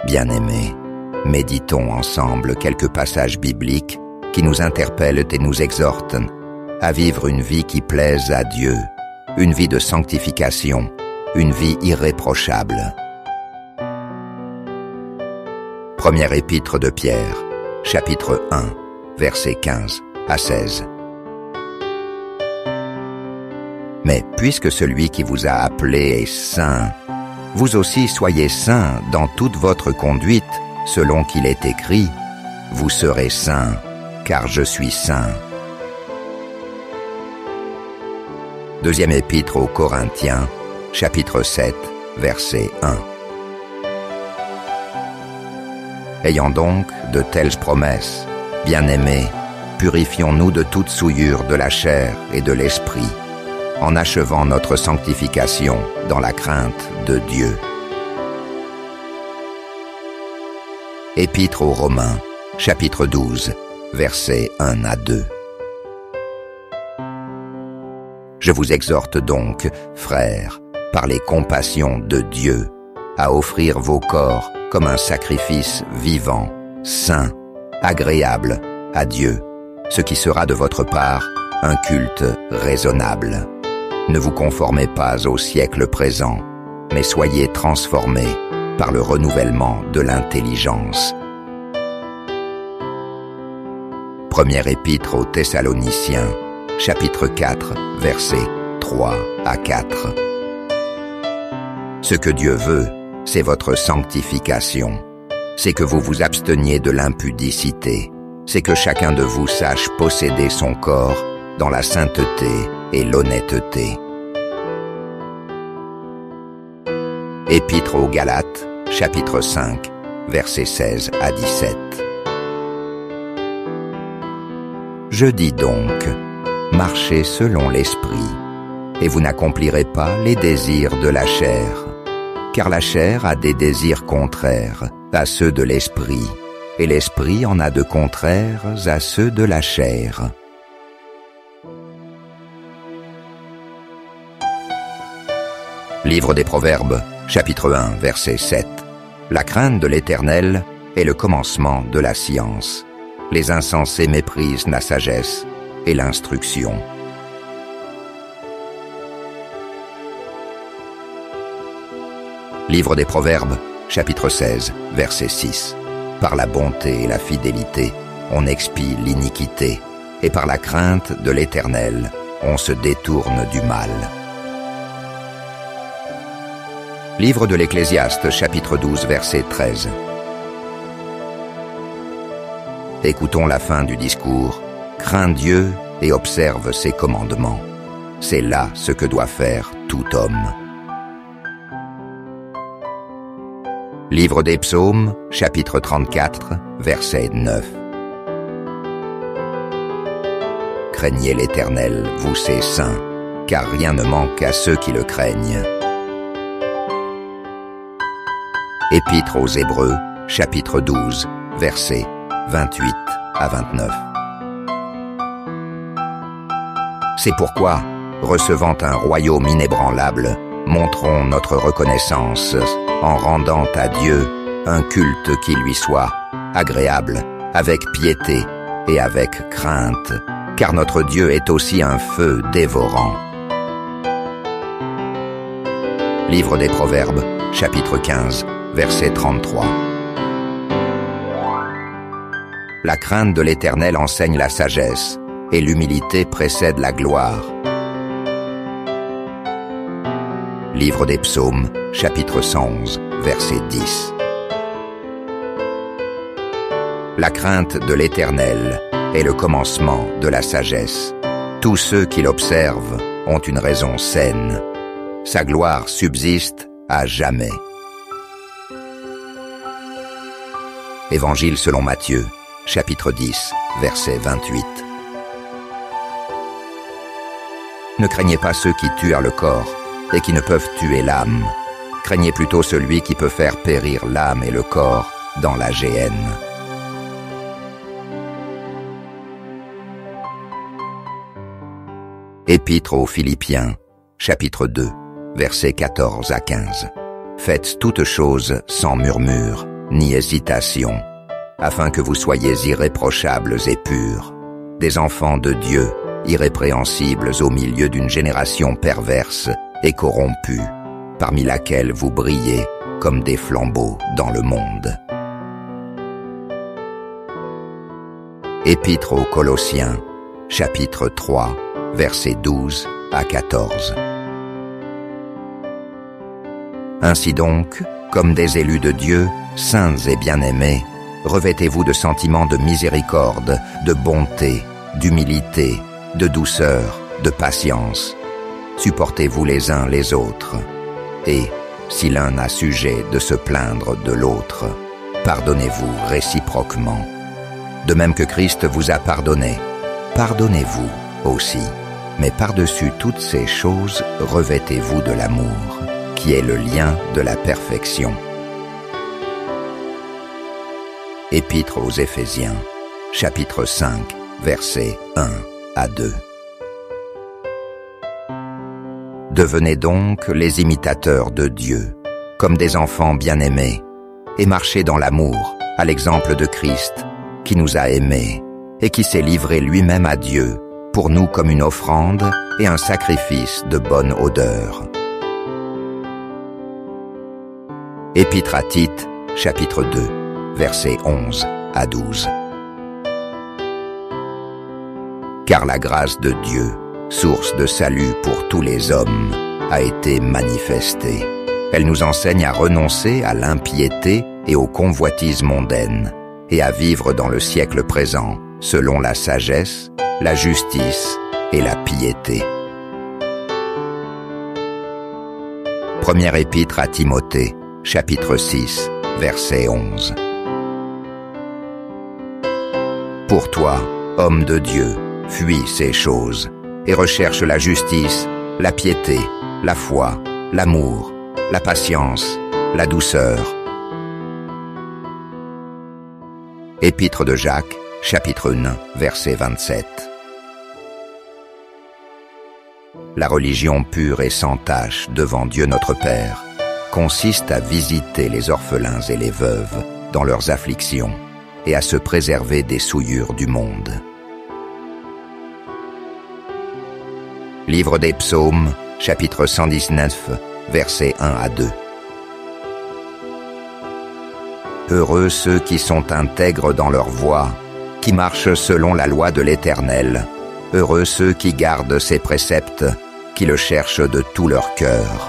Bien-aimés, méditons ensemble quelques passages bibliques qui nous interpellent et nous exhortent à vivre une vie qui plaise à Dieu, une vie de sanctification, une vie irréprochable. Première épître de Pierre, chapitre 1, versets 15 à 16. Mais puisque celui qui vous a appelé est saint, vous aussi soyez saints dans toute votre conduite, selon qu'il est écrit, « Vous serez saints, car je suis saint. » Deuxième épître aux Corinthiens, chapitre 7, verset 1. Ayant donc de telles promesses, bien-aimés, purifions-nous de toute souillure de la chair et de l'esprit, en achevant notre sanctification dans la crainte de Dieu. Épître aux Romains, chapitre 12, versets 1 à 2. Je vous exhorte donc, frères, par les compassions de Dieu, à offrir vos corps comme un sacrifice vivant, saint, agréable à Dieu, ce qui sera de votre part un culte raisonnable. Ne vous conformez pas au siècle présent, mais soyez transformés par le renouvellement de l'intelligence. Première épître aux Thessaloniciens, chapitre 4, versets 3 à 4. Ce que Dieu veut, c'est votre sanctification. C'est que vous vous absteniez de l'impudicité. C'est que chacun de vous sache posséder son corps dans la sainteté et l'honnêteté. Épître aux Galates, chapitre 5, versets 16 à 17. Je dis donc, marchez selon l'esprit, et vous n'accomplirez pas les désirs de la chair, car la chair a des désirs contraires à ceux de l'esprit, et l'esprit en a de contraires à ceux de la chair. Livre des Proverbes, chapitre 1, verset 7. La crainte de l'Éternel est le commencement de la science. Les insensés méprisent la sagesse et l'instruction. Livre des Proverbes, chapitre 16, verset 6. Par la bonté et la fidélité, on expie l'iniquité, et par la crainte de l'Éternel, on se détourne du mal. Livre de l'Ecclésiaste, chapitre 12, verset 13. Écoutons la fin du discours. Crains Dieu et observe ses commandements. C'est là ce que doit faire tout homme. Livre des Psaumes, chapitre 34, verset 9. Craignez l'Éternel, vous ses saints, car rien ne manque à ceux qui le craignent. Épître aux Hébreux, chapitre 12, versets 28 à 29. C'est pourquoi, recevant un royaume inébranlable, montrons notre reconnaissance en rendant à Dieu un culte qui lui soit agréable, avec piété et avec crainte, car notre Dieu est aussi un feu dévorant. Livre des Proverbes, chapitre 15, verset 33. La crainte de l'Éternel enseigne la sagesse, et l'humilité précède la gloire. Livre des Psaumes, chapitre 111, verset 10. La crainte de l'Éternel est le commencement de la sagesse. Tous ceux qui l'observent ont une raison saine. Sa gloire subsiste à jamais. Évangile selon Matthieu, chapitre 10, verset 28. Ne craignez pas ceux qui tuent le corps et qui ne peuvent tuer l'âme. Craignez plutôt celui qui peut faire périr l'âme et le corps dans la géhenne. Épître aux Philippiens, chapitre 2, versets 14 à 15. Faites toutes choses sans murmure, ni hésitation, afin que vous soyez irréprochables et purs, des enfants de Dieu, irrépréhensibles au milieu d'une génération perverse et corrompue, parmi laquelle vous brillez comme des flambeaux dans le monde. Épître aux Colossiens, chapitre 3, versets 12 à 14. Ainsi donc, comme des élus de Dieu, saints et bien-aimés, revêtez-vous de sentiments de miséricorde, de bonté, d'humilité, de douceur, de patience. Supportez-vous les uns les autres. Et, si l'un a sujet de se plaindre de l'autre, pardonnez-vous réciproquement. De même que Christ vous a pardonné, pardonnez-vous aussi. Mais par-dessus toutes ces choses, revêtez-vous de l'amour, qui est le lien de la perfection. Épître aux Éphésiens, chapitre 5, versets 1 à 2. Devenez donc les imitateurs de Dieu, comme des enfants bien-aimés, et marchez dans l'amour, à l'exemple de Christ, qui nous a aimés, et qui s'est livré lui-même à Dieu, pour nous comme une offrande et un sacrifice de bonne odeur. Épître à Tite, chapitre 2, versets 11 à 12. Car la grâce de Dieu, source de salut pour tous les hommes, a été manifestée. Elle nous enseigne à renoncer à l'impiété et aux convoitises mondaines, et à vivre dans le siècle présent, selon la sagesse, la justice et la piété. Première épître à Timothée, chapitre 6, verset 11. Pour toi, homme de Dieu, fuis ces choses, et recherche la justice, la piété, la foi, l'amour, la patience, la douceur. Épître de Jacques, chapitre 9, verset 27. La religion pure et sans tache devant Dieu notre Père consiste à visiter les orphelins et les veuves dans leurs afflictions et à se préserver des souillures du monde. Livre des Psaumes, chapitre 119, versets 1 à 2. Heureux ceux qui sont intègres dans leur voie, qui marchent selon la loi de l'Éternel. Heureux ceux qui gardent ses préceptes, qui le cherchent de tout leur cœur.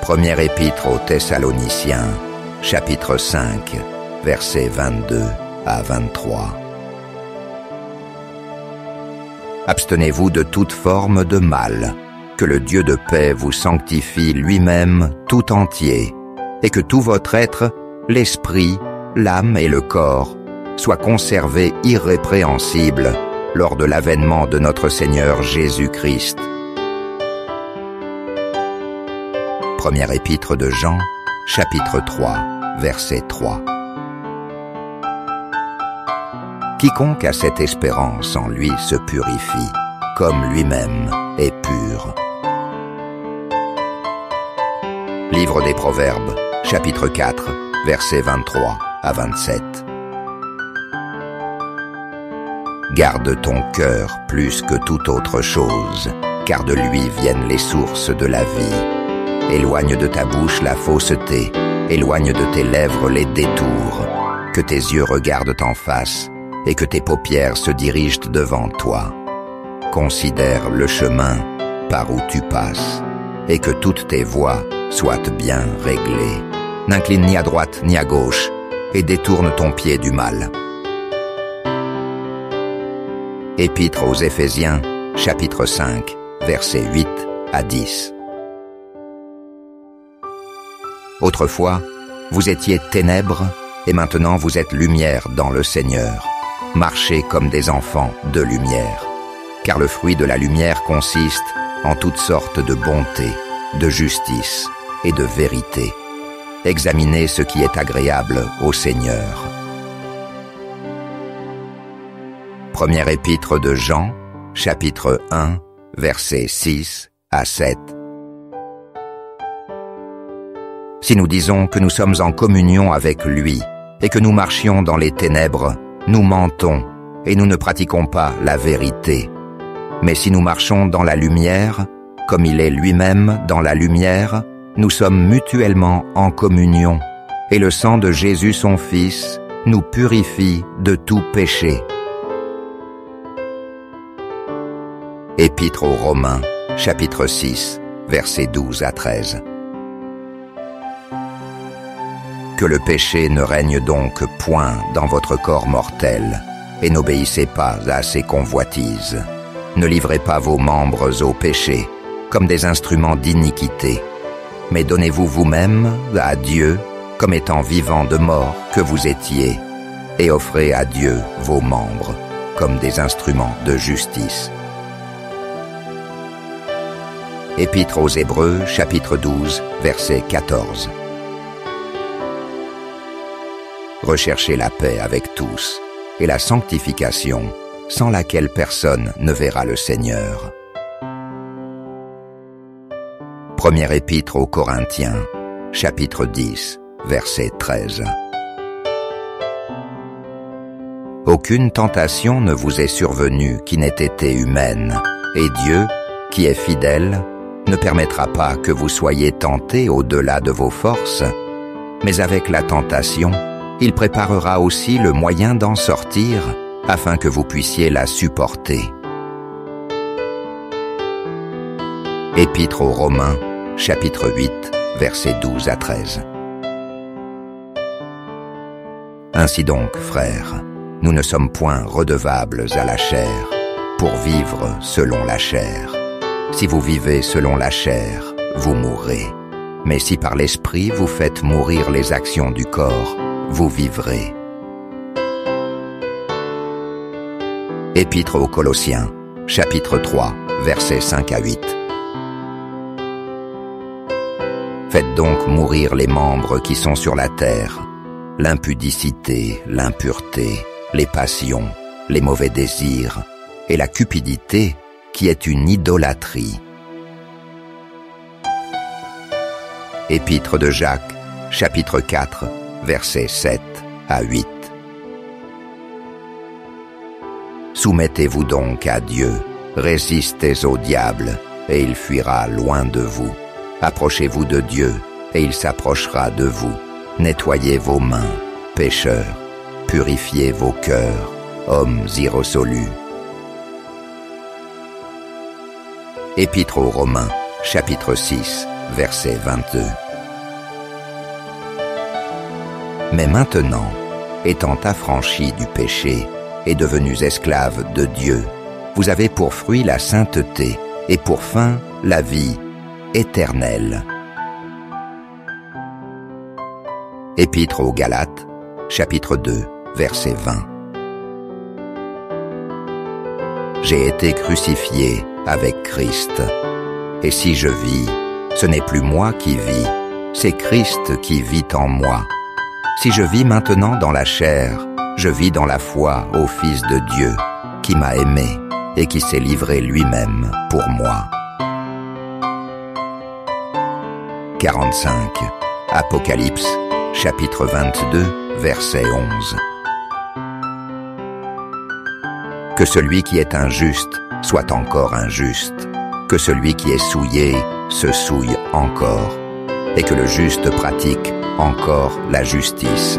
Première épître aux Thessaloniciens, chapitre 5, versets 22 à 23. Abstenez-vous de toute forme de mal, que le Dieu de paix vous sanctifie lui-même tout entier, et que tout votre être, l'esprit, l'âme et le corps, soient conservés irrépréhensibles lors de l'avènement de notre Seigneur Jésus-Christ. Première épître de Jean, chapitre 3, verset 3. Quiconque a cette espérance en lui se purifie, comme lui-même est pur. Livre des Proverbes, chapitre 4, versets 23 à 27. Garde ton cœur plus que toute autre chose, car de lui viennent les sources de la vie. Éloigne de ta bouche la fausseté, éloigne de tes lèvres les détours, que tes yeux regardent en face, et que tes paupières se dirigent devant toi. Considère le chemin par où tu passes, et que toutes tes voies soient bien réglées. N'incline ni à droite ni à gauche, et détourne ton pied du mal. Épître aux Éphésiens, chapitre 5, versets 8 à 10. Autrefois, vous étiez ténèbres, et maintenant vous êtes lumière dans le Seigneur. Marchez comme des enfants de lumière, car le fruit de la lumière consiste en toutes sortes de bonté, de justice et de vérité. Examinez ce qui est agréable au Seigneur. Première épître de Jean, chapitre 1, versets 6 à 7. Si nous disons que nous sommes en communion avec lui et que nous marchions dans les ténèbres, nous mentons et nous ne pratiquons pas la vérité. Mais si nous marchons dans la lumière, comme il est lui-même dans la lumière, nous sommes mutuellement en communion, et le sang de Jésus son Fils nous purifie de tout péché. Épître aux Romains, chapitre 6, versets 12 à 13. Que le péché ne règne donc point dans votre corps mortel, et n'obéissez pas à ses convoitises. Ne livrez pas vos membres au péché, comme des instruments d'iniquité, mais donnez-vous vous-même à Dieu, comme étant vivants de mort que vous étiez, et offrez à Dieu vos membres, comme des instruments de justice. Épître aux Hébreux, chapitre 12, verset 14. Recherchez la paix avec tous, et la sanctification, sans laquelle personne ne verra le Seigneur. Première épître aux Corinthiens, chapitre 10, verset 13. Aucune tentation ne vous est survenue qui n'ait été humaine, et Dieu, qui est fidèle, ne permettra pas que vous soyez tentés au-delà de vos forces, mais avec la tentation, il préparera aussi le moyen d'en sortir, afin que vous puissiez la supporter. Épître aux Romains, chapitre 8, versets 12 à 13. Ainsi donc, frères, nous ne sommes point redevables à la chair, pour vivre selon la chair. Si vous vivez selon la chair, vous mourrez. Mais si par l'Esprit vous faites mourir les actions du corps, vous vivrez. Épître aux Colossiens, chapitre 3, versets 5 à 8. Faites donc mourir les membres qui sont sur la terre, l'impudicité, l'impureté, les passions, les mauvais désirs et la cupidité qui est une idolâtrie. Épître de Jacques, chapitre 4, versets 7 à 8. Soumettez-vous donc à Dieu, résistez au diable, et il fuira loin de vous. Approchez-vous de Dieu, et il s'approchera de vous. Nettoyez vos mains, pécheurs, purifiez vos cœurs, hommes irrésolus. Épître aux Romains, chapitre 6, verset 22. Mais maintenant, étant affranchis du péché et devenus esclaves de Dieu, vous avez pour fruit la sainteté et pour fin la vie éternelle. Épître aux Galates, chapitre 2, verset 20. J'ai été crucifié avec Christ, et si je vis, ce n'est plus moi qui vis, c'est Christ qui vit en moi. Si je vis maintenant dans la chair, je vis dans la foi au Fils de Dieu, qui m'a aimé et qui s'est livré lui-même pour moi. 45. Apocalypse, chapitre 22, verset 11. Que celui qui est injuste soit encore injuste, que celui qui est souillé se souille encore, et que le juste pratique encore la justice,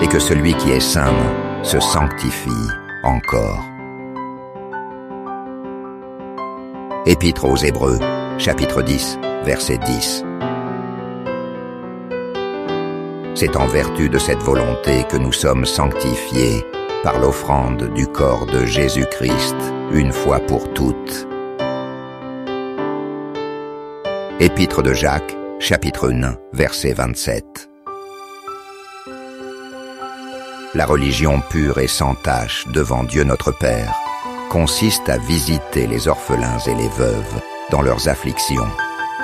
et que celui qui est saint se sanctifie encore. Épître aux Hébreux, chapitre 10, verset 10. C'est en vertu de cette volonté que nous sommes sanctifiés par l'offrande du corps de Jésus-Christ, une fois pour toutes. Épître de Jacques, chapitre 1, verset 27. La religion pure et sans tache devant Dieu notre Père consiste à visiter les orphelins et les veuves dans leurs afflictions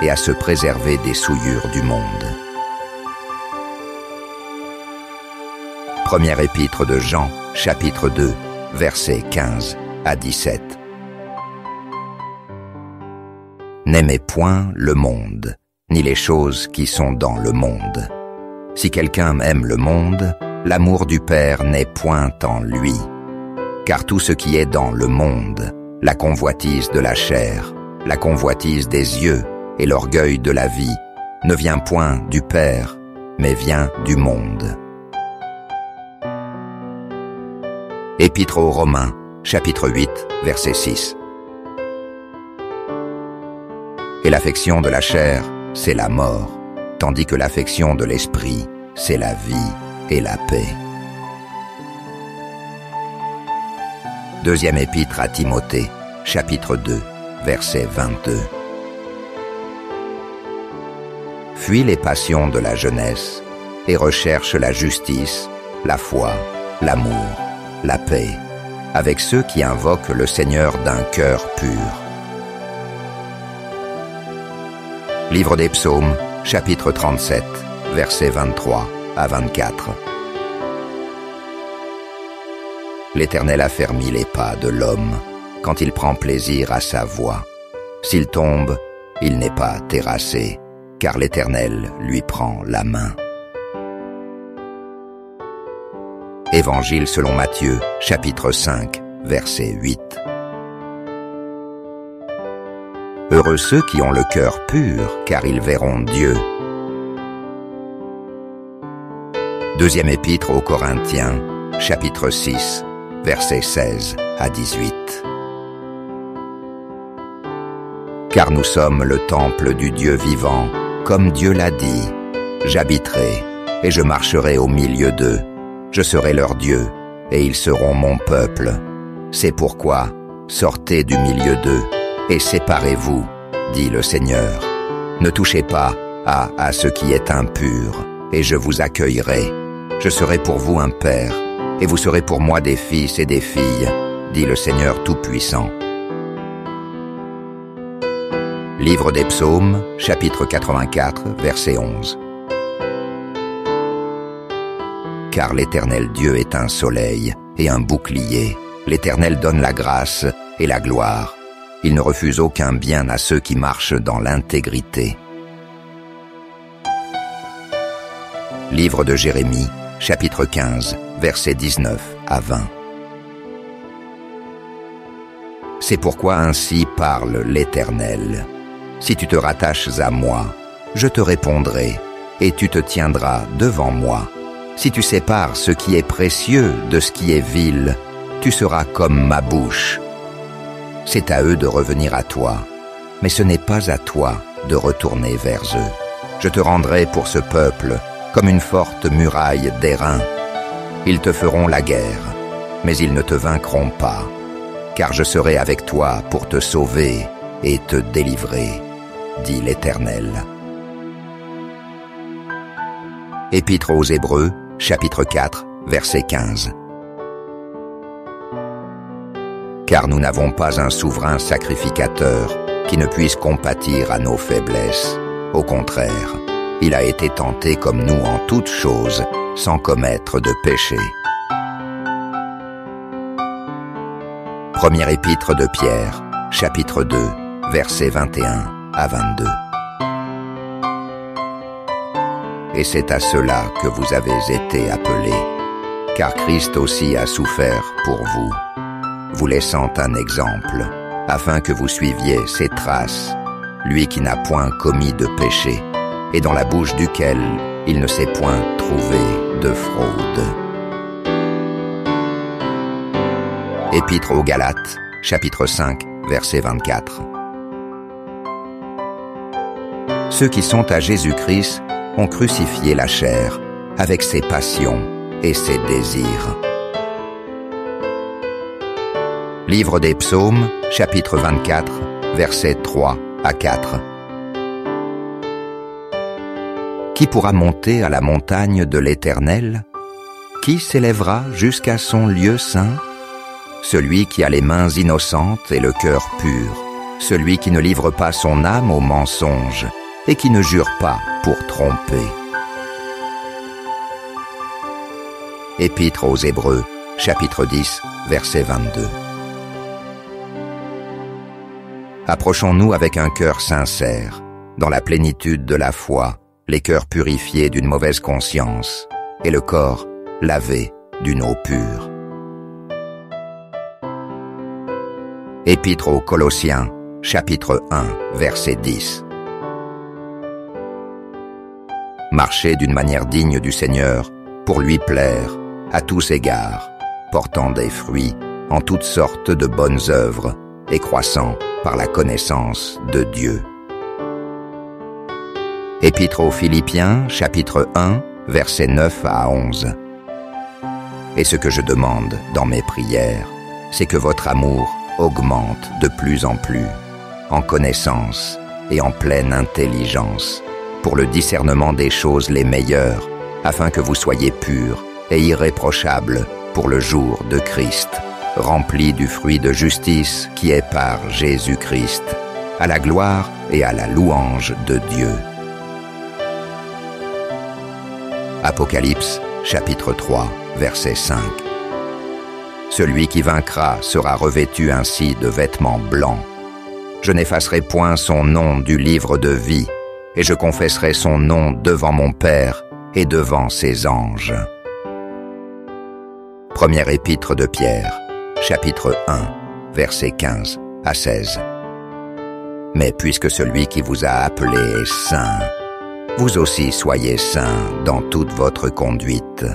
et à se préserver des souillures du monde. Première épître de Jean, chapitre 2, versets 15 à 17. N'aimez point le monde, ni les choses qui sont dans le monde. Si quelqu'un aime le monde, l'amour du Père n'est point en lui. Car tout ce qui est dans le monde, la convoitise de la chair, la convoitise des yeux et l'orgueil de la vie, ne vient point du Père, mais vient du monde. Épître aux Romains, chapitre 8, verset 6. Et l'affection de la chair, c'est la mort, tandis que l'affection de l'esprit, c'est la vie et la paix. Deuxième épître à Timothée, chapitre 2, verset 22. Fuis les passions de la jeunesse et recherche la justice, la foi, l'amour, la paix, avec ceux qui invoquent le Seigneur d'un cœur pur. Livre des Psaumes, chapitre 37, versets 23 à 24. L'Éternel affermit les pas de l'homme quand il prend plaisir à sa voie. S'il tombe, il n'est pas terrassé, car l'Éternel lui prend la main. Évangile selon Matthieu, chapitre 5, verset 8. Heureux ceux qui ont le cœur pur, car ils verront Dieu. Deuxième épître aux Corinthiens, chapitre 6, versets 16 à 18. Car nous sommes le temple du Dieu vivant, comme Dieu l'a dit. J'habiterai et je marcherai au milieu d'eux. Je serai leur Dieu et ils seront mon peuple. C'est pourquoi, sortez du milieu d'eux et séparez-vous, dit le Seigneur. Ne touchez pas à ce qui est impur, et je vous accueillerai. Je serai pour vous un père, et vous serez pour moi des fils et des filles, dit le Seigneur Tout-Puissant. Livre des Psaumes, chapitre 84, verset 11. Car l'Éternel Dieu est un soleil et un bouclier. L'Éternel donne la grâce et la gloire. Il ne refuse aucun bien à ceux qui marchent dans l'intégrité. Livre de Jérémie, chapitre 15, versets 19 à 20. C'est pourquoi ainsi parle l'Éternel. Si tu te rattaches à moi, je te répondrai, et tu te tiendras devant moi. Si tu sépares ce qui est précieux de ce qui est vil, tu seras comme ma bouche. C'est à eux de revenir à toi, mais ce n'est pas à toi de retourner vers eux. Je te rendrai pour ce peuple comme une forte muraille d'airain. Ils te feront la guerre, mais ils ne te vaincront pas, car je serai avec toi pour te sauver et te délivrer, dit l'Éternel. Épître aux Hébreux, chapitre 4, verset 15. Car nous n'avons pas un souverain sacrificateur qui ne puisse compatir à nos faiblesses. Au contraire, il a été tenté comme nous en toutes choses, sans commettre de péché. Première épître de Pierre, chapitre 2, versets 21 à 22. Et c'est à cela que vous avez été appelés, car Christ aussi a souffert pour vous, vous laissant un exemple, afin que vous suiviez ses traces, lui qui n'a point commis de péché, et dans la bouche duquel il ne s'est point trouvé de fraude. Épître aux Galates, chapitre 5, verset 24. Ceux qui sont à Jésus-Christ ont crucifié la chair avec ses passions et ses désirs. Livre des Psaumes, chapitre 24, versets 3 à 4. Qui pourra monter à la montagne de l'Éternel? Qui s'élèvera jusqu'à son lieu saint? Celui qui a les mains innocentes et le cœur pur, celui qui ne livre pas son âme au mensonge et qui ne jure pas pour tromper. Épître aux Hébreux, chapitre 10, verset 22. Approchons-nous avec un cœur sincère, dans la plénitude de la foi, les cœurs purifiés d'une mauvaise conscience, et le corps lavé d'une eau pure. Épître aux Colossiens, chapitre 1, verset 10. Marchez d'une manière digne du Seigneur, pour lui plaire, à tous égards, portant des fruits en toutes sortes de bonnes œuvres et croissant par la connaissance de Dieu. Épître aux Philippiens, chapitre 1, versets 9 à 11. Et ce que je demande dans mes prières, c'est que votre amour augmente de plus en plus, en connaissance et en pleine intelligence, pour le discernement des choses les meilleures, afin que vous soyez purs et irréprochables pour le jour de Christ, remplis du fruit de justice qui est par Jésus-Christ, à la gloire et à la louange de Dieu. Apocalypse, chapitre 3, verset 5. Celui qui vaincra sera revêtu ainsi de vêtements blancs. Je n'effacerai point son nom du livre de vie, et je confesserai son nom devant mon Père et devant ses anges. Première épître de Pierre, chapitre 1, versets 15 à 16. Mais puisque celui qui vous a appelé est saint, vous aussi soyez saints dans toute votre conduite,